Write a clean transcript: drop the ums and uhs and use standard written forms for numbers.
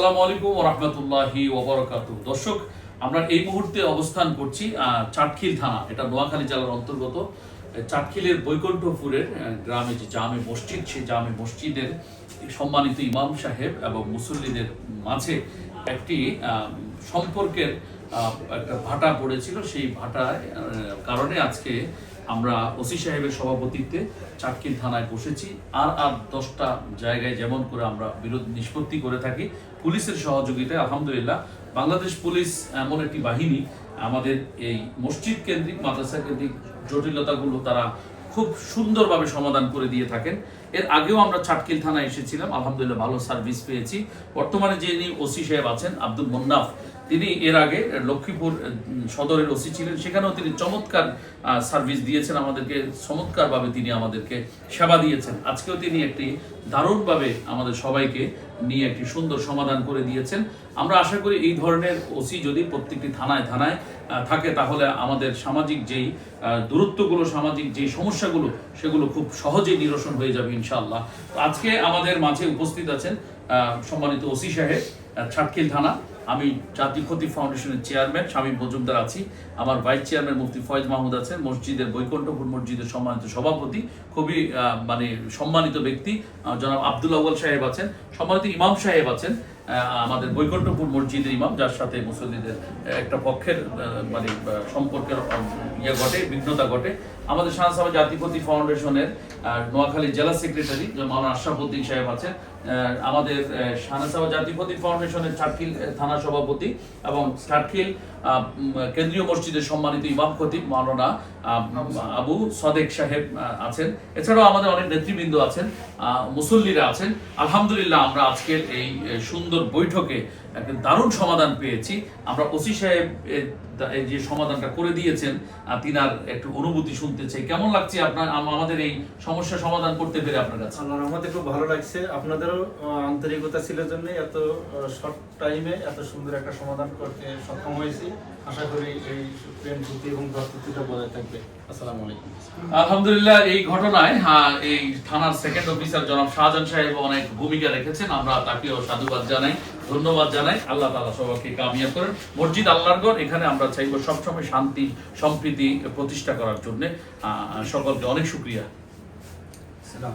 আসসালামু আলাইকুম ওয়া রাহমাতুল্লাহি ওয়া বারাকাতুহু। দর্শক, আমরা এই মুহূর্তে অবস্থান করছি চাটখিল থানা, এটা নোয়াখালী জেলার অন্তর্গত। চাটখিলের বৈকুণ্ঠপুরের গ্রামে যে জামে মসজিদ, সেই জামে মসজিদের সম্মানিত ইমাম সাহেব এবং মুসল্লিদের মাঝে একটি সম্পর্কের একটা ভাটা পড়েছিল। সেই ভাটার কারণে আজকে আমরা ওসি সাহেবের সভাপতিত্বে চাটখিল থানায় বসেছি। আর 10টা জায়গায় যেমন করে আমরা বিরোধ নিষ্পত্তি করে থাকি পুলিশের সহযোগিতায়। আলহামদুলিল্লাহ, বাংলাদেশ পুলিশ এমন একটি বাহিনী, আমাদের এই মসজিদ কেন্দ্রিক, মাদ্রাসা কেন্দ্রিক জটিলতাগুলো তারা খুব সুন্দরভাবে সমাধান করে দিয়ে থাকেন। এর আগেও আমরা চাটখিল থানায় এসেছিলাম, আলহামদুলিল্লাহ ভালো সার্ভিস পেয়েছি। বর্তমানে যিনি ওসি সাহেব আছেন আব্দুল মোন্নাফ, তিনি এর আগে লক্ষ্মীপুর সদরের ওসি ছিলেন, সেখানেও তিনি চমৎকার সার্ভিস দিয়েছেন আমাদেরকে, চমৎকারভাবে তিনি আমাদেরকে সেবা দিয়েছেন। আজকেও তিনি একটি দারুণভাবে আমাদের সবাইকে নিয়ে একটি সুন্দর সমাধান করে দিয়েছেন। আমরা আশা করি এই ধরনের ওসি যদি প্রত্যেকটি থানায় থানায় থাকে, তাহলে আমাদের সামাজিক যেই দূরত্বগুলো, সামাজিক যেই সমস্যাগুলো, সেগুলো খুব সহজেই নিরসন হয়ে যাবে ইনশাআল্লাহ। আজকে আমাদের মাঝে উপস্থিত আছেন সম্মানিত ওসি সাহেব, চাটখিল থানা। আমি জাতীয় খতিব ফাউন্ডেশনের চেয়ারম্যান শামীম মজুমদার আছি, আমার ভাইস চেয়ারম্যান মুফতি ফয়েজ মাহমুদ আছেন, মসজিদের বৈকুণ্ঠপুর মসজিদের সম্মানিত সভাপতি, খুবই সম্মানিত ব্যক্তি জনাব আব্দুল আউয়াল সাহেব আছেন, সম্মানিত ইমাম সাহেব আছেন, আমাদের বৈকুণ্ঠপুর মসজিদের ইমাম, যার সাথে মুসল্লিদের একটা পক্ষের সম্পর্কের বিঘ্নতা ঘটে। আমাদের শাহসাবা জাতীয় খতিব ফাউন্ডেশনের নোয়াখালী জেলা সেক্রেটারি মাওলানা আশরাফুদ্দিন সাহেব আছেন, আমাদের শাহসাবা জাতীয় খতিব ফাউন্ডেশনের চাটখিল থানা সভাপতি এবং চাটখিল কেন্দ্রীয় মসজিদের সম্মানিত ইমাম খতিব মাওলানা আবু সদেক সাহেব আছেন। এছাড়াও আমাদের অনেক নেতৃবৃন্দ আছেন, মুসল্লিরা আছেন। আলহামদুলিল্লাহ, আমরা আজকের এই সুন্দর বৈঠকে একটা দারুণ সমাধান পেয়েছি। আমরা ওসি সাহেব যে সমাধানটা করে দিয়েছেন, তিনার একটু অনুভূতি শুনতে চাই। কেমন লাগছে আপনার আমাদের এই সমস্যা সমাধান করতে পেরে আপনার কাছে? আমাদের খুব ভালো লাগছে, আপনাদেরও আন্তরিকতা ছিল জন্য এত শর্ট টাইমে এত সুন্দর একটা সমাধান করতে সক্ষম হয়েছি। আশা করি এই প্রেম প্রীতি এবং ভ্রাতৃত্বটা বজায় থাকবে। আসসালামু আলাইকুম। আলহামদুলিল্লাহ, এই ঘটনায় এই থানার সেকেন্ড অফিসার জনাব শাহজাহান সাহেব অনেক ভূমিকা রেখেছেন। আমরা তাকেও সাধুবাদ জানাই, ধন্যবাদ জানাই। আল্লাহ তাআলা সবাইকে কামিয়াব করেন। মসজিদ আল্লাহর ঘর, এখানে আমরা চাইব সবসময় শান্তি সম্প্রীতি প্রতিষ্ঠা করার জন্য। সকলকে অনেক শুকরিয়া।